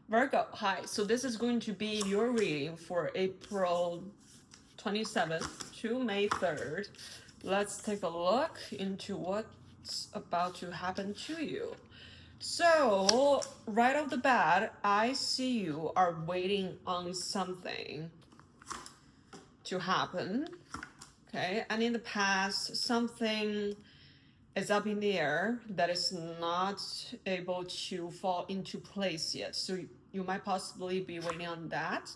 Virgo, hi. So this is going to be your reading for April 27th to May 3rd. Let's take a look into what's about to happen to you. So, right off the bat, I see you are waiting on something to happen. Okay, and in the past, something is up in the air that is not able to fall into place yet. So you might possibly be waiting on that.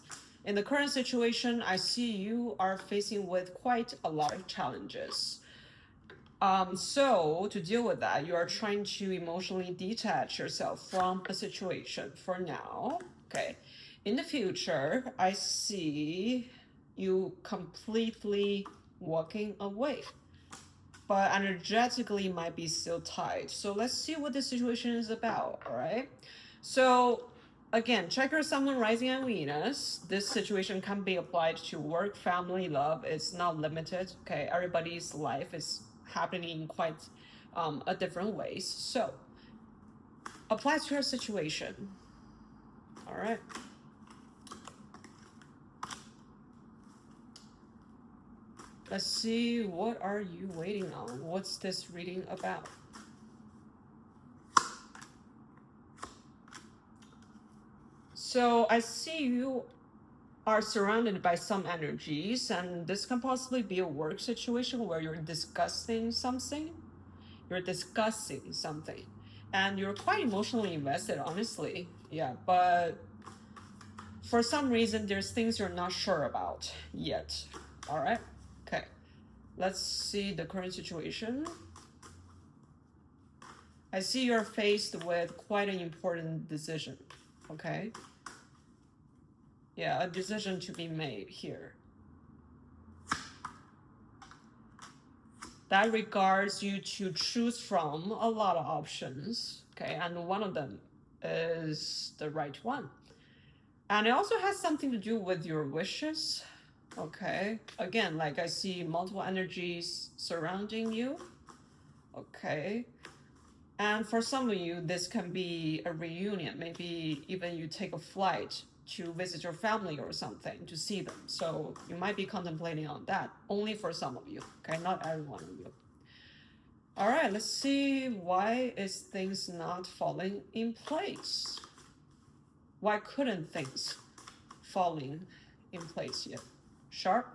In the current situation, I see you are facing with quite a lot of challenges. So to deal with that, you are trying to emotionally detach yourself from a situation for now. Okay. In the future, I see you completely walking away, but energetically might be still tied. So let's see what the situation is about, all right? So again, check your Sun, Moon, Rising, and Venus. This situation can be applied to work, family, love. It's not limited, okay? Everybody's life is happening in quite a different ways. So apply to your situation, all right? Let's see, what are you waiting on? What's this reading about? So I see you are surrounded by some energies, and this can possibly be a work situation where you're discussing something. And you're quite emotionally invested, honestly. Yeah, but for some reason, there's things you're not sure about yet. All right? Okay. Let's see the current situation. I see you're faced with quite an important decision. Okay? Yeah, a decision to be made here. That regards you to choose from a lot of options, okay? And one of them is the right one. And it also has something to do with your wishes, okay? Again, like I see multiple energies surrounding you, okay? And for some of you, this can be a reunion. Maybe even you take a flight to visit your family or something to see them. So you might be contemplating on that, only for some of you, okay? Not every one of you. All right, let's see, why is things not falling in place? Why couldn't things falling in place yet? Sharp,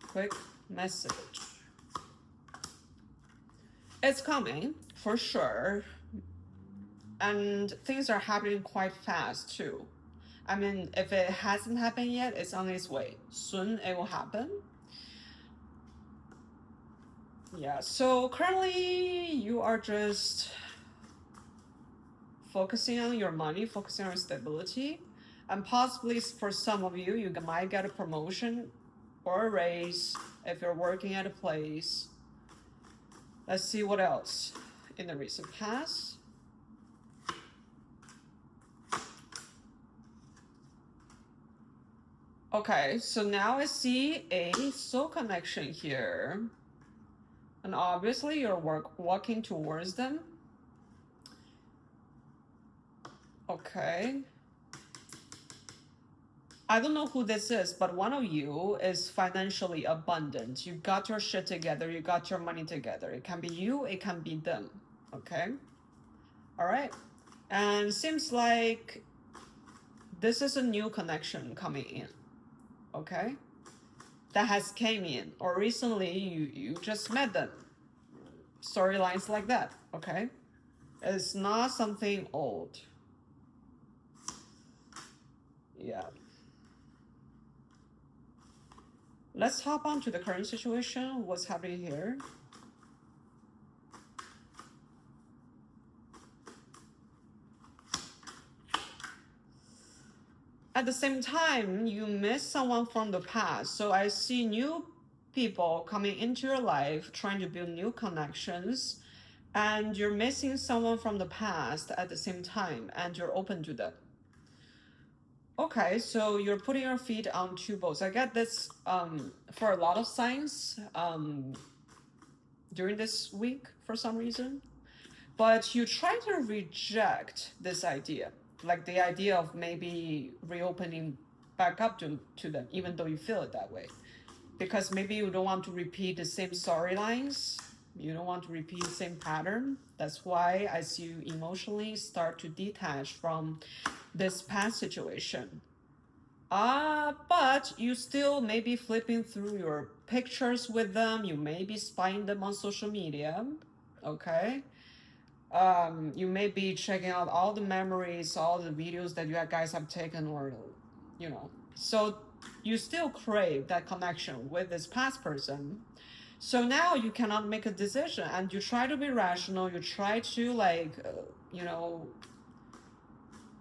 quick message. It's coming, for sure. And things are happening quite fast, too. I mean, if it hasn't happened yet, it's on its way. Soon it will happen. Yeah, so currently you are just focusing on your money, focusing on stability, and possibly for some of you, you might get a promotion or a raise if you're working at a place. Let's see what else in the recent past. Okay, so now I see a soul connection here. And obviously you're walking towards them. Okay. I don't know who this is, but one of you is financially abundant. You got your shit together. You got your money together. It can be you. It can be them. Okay. All right. And seems like this is a new connection coming in. Okay. That has came in, or recently you just met them. Storylines like that. Okay. It's not something old. Yeah. Let's hop on to the current situation. What's happening here? At the same time, you miss someone from the past. So I see new people coming into your life, trying to build new connections, and you're missing someone from the past at the same time, and you're open to them. Okay, so you're putting your feet on two boats. I get this for a lot of signs during this week for some reason. But you try to reject this idea. like the idea of maybe reopening back up to them, even though you feel it that way. Because maybe you don't want to repeat the same storylines. You don't want to repeat the same pattern. That's why as you emotionally start to detach from this past situation. But you still may be flipping through your pictures with them. You may be spying them on social media. Okay. You may be checking out all the memories, all the videos that you guys have taken, or, you know. So you still crave that connection with this past person. So now you cannot make a decision, and you try to be rational. You try to, like, you know,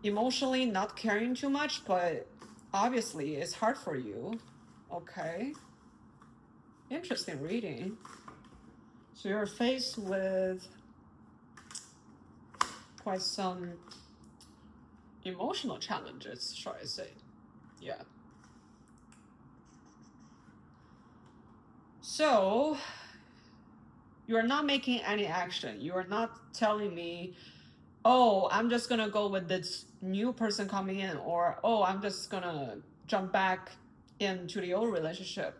emotionally not caring too much, but obviously it's hard for you. Okay. Interesting reading. So you're faced with quite some emotional challenges, shall I say. Yeah. So you're not making any action. You're not telling me, oh, I'm just gonna go with this new person coming in, or oh, I'm just gonna jump back into the old relationship.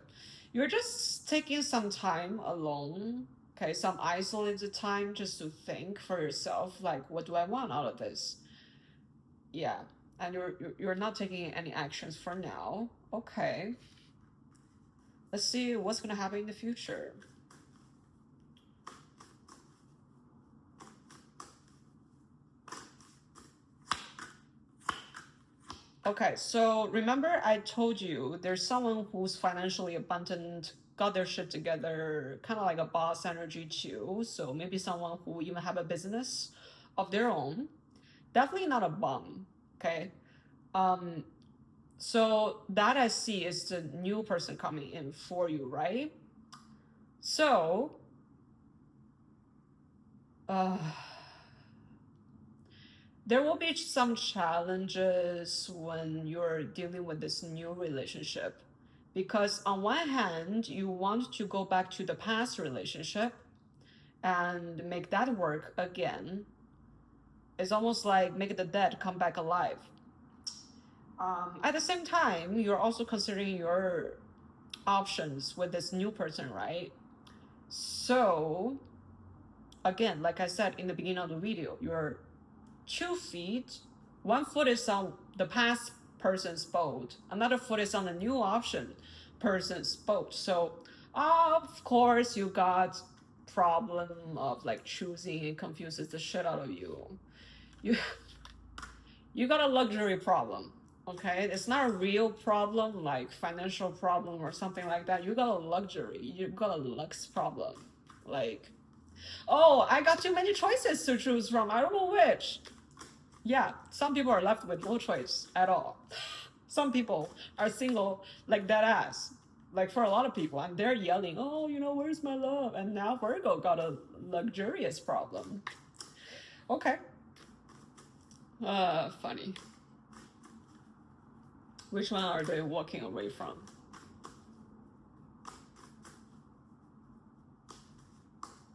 You're just taking some time alone, okay, some isolated time just to think for yourself, like, what do I want out of this? Yeah, and you're not taking any actions for now. Okay. Let's see what's gonna happen in the future. Okay, so remember I told you there's someone who's financially abundant, got their shit together, kind of like a boss energy too. So maybe someone who even have a business of their own. Definitely not a bum, okay? So that I see is the new person coming in for you, right? So, there will be some challenges when you're dealing with this new relationship, because on one hand you want to go back to the past relationship and make that work again. It's almost like make the dead come back alive. At the same time, you're also considering your options with this new person, right? So again, like I said in the beginning of the video, you're 2 feet, 1 foot is on the past person's boat, another foot is on the new option person's boat. So of course you got problem of like choosing. It confuses the shit out of you. You got a luxury problem. Okay, it's not a real problem like financial problem or something like that. You got a luxury, you got a lux problem. Like, oh, I got too many choices to choose from, I don't know which. Yeah, some people are left with no choice at all. Some people are single like that ass, like for a lot of people, and they're yelling, oh, you know, where's my love? And now Virgo got a luxurious problem. Okay. Funny. Which one are they walking away from?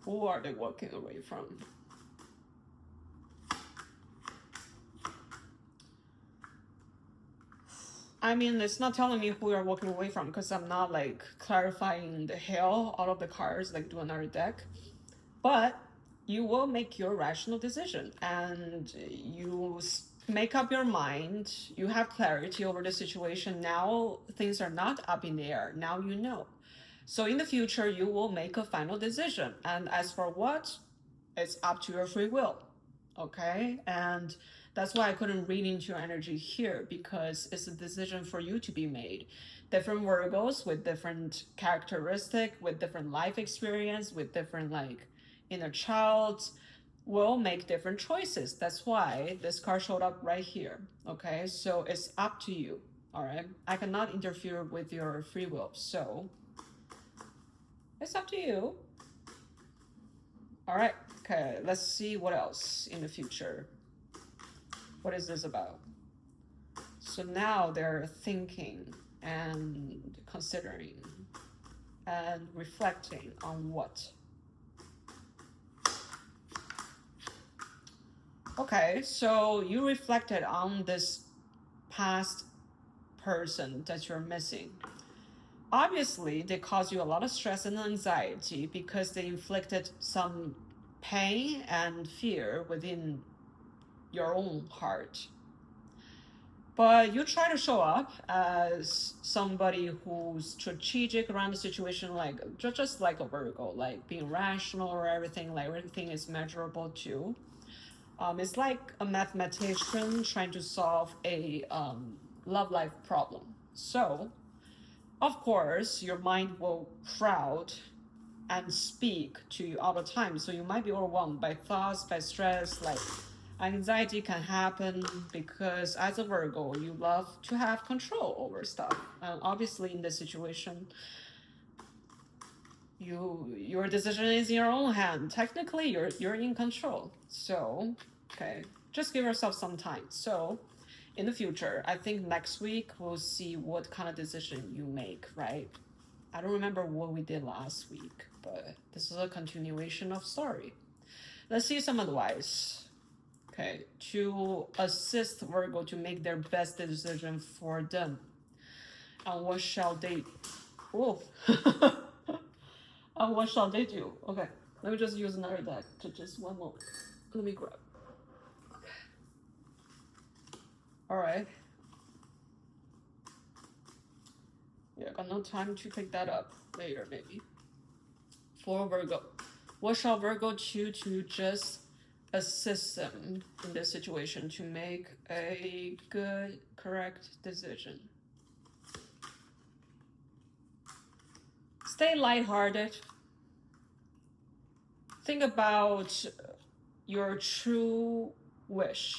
Who are they walking away from? I mean, it's not telling me who you're walking away from, because I'm not like clarifying the hell out of the cards, like do another deck. But you will make your rational decision, and you make up your mind. You have clarity over the situation. Now things are not up in the air. Now you know. So in the future, you will make a final decision. And as for what, it's up to your free will. Okay? And that's why I couldn't read into your energy here, because it's a decision for you to be made. Different Virgos with different characteristic, with different life experience, with different like inner child will make different choices. That's why this card showed up right here. Okay, so it's up to you. All right, I cannot interfere with your free will, so it's up to you. All right, okay, let's see what else in the future. What is this about? So now they're thinking and considering and reflecting on what? Okay, so you reflected on this past person that you're missing. Obviously, they cause you a lot of stress and anxiety because they inflicted some pain and fear within your own heart. But you try to show up as somebody who's strategic around the situation, like just like a Virgo, like being rational or everything, like everything is measurable too. It's like a mathematician trying to solve a love life problem. So, of course, your mind will crowd and speak to you all the time. So you might be overwhelmed by thoughts, by stress, like anxiety can happen because as a Virgo, you love to have control over stuff. And obviously in this situation, your decision is in your own hand. Technically, you're in control. So, okay, just give yourself some time. So, in the future, I think next week we'll see what kind of decision you make, right? I don't remember what we did last week, but this is a continuation of story. Let's see some advice. Okay, to assist Virgo to make their best decision for them. And what shall they... Oh. And what shall they do? Okay, let me just use another deck to just one moment. Let me grab. Okay. All right. Yeah, got no time to pick that up later, maybe. For Virgo, what shall Virgo choose to just assist them in this situation to make a good, correct decision? Stay lighthearted. Think about your true wish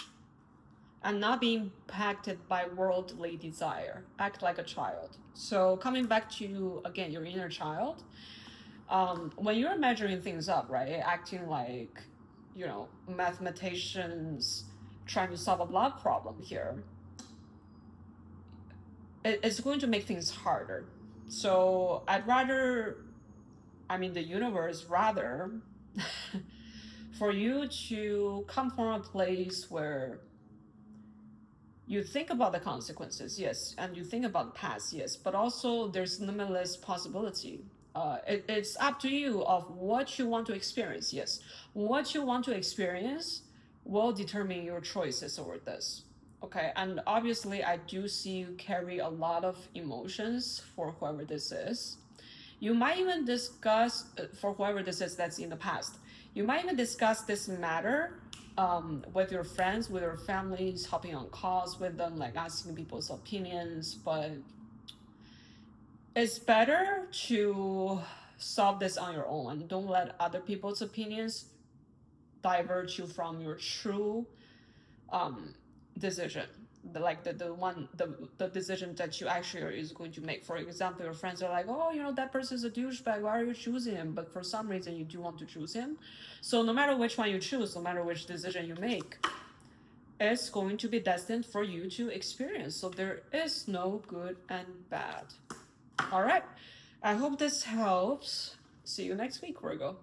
and not being impacted by worldly desire. Act like a child. So coming back to, again, your inner child, when you're measuring things up, right, acting like, you know, mathematicians trying to solve a love problem here, it's going to make things harder. So I'd rather, the universe rather for you to come from a place where you think about the consequences, yes, and you think about the past, yes, but also there's limitless possibility. It's up to you of what you want to experience, yes. What you want to experience will determine your choices over this, okay? And obviously, I do see you carry a lot of emotions for whoever this is. You might even discuss, for whoever this is that's in the past, you might even discuss this matter with your friends, with your families, hopping on calls with them, like asking people's opinions, but it's better to solve this on your own and don't let other people's opinions divert you from your true decision. The decision that you actually is going to make. For example, your friends are like, oh, you know, that person's a douchebag, why are you choosing him? But for some reason you do want to choose him. So no matter which one you choose, no matter which decision you make, it's going to be destined for you to experience. So there is no good and bad. All right, I hope this helps. See you next week, Virgo.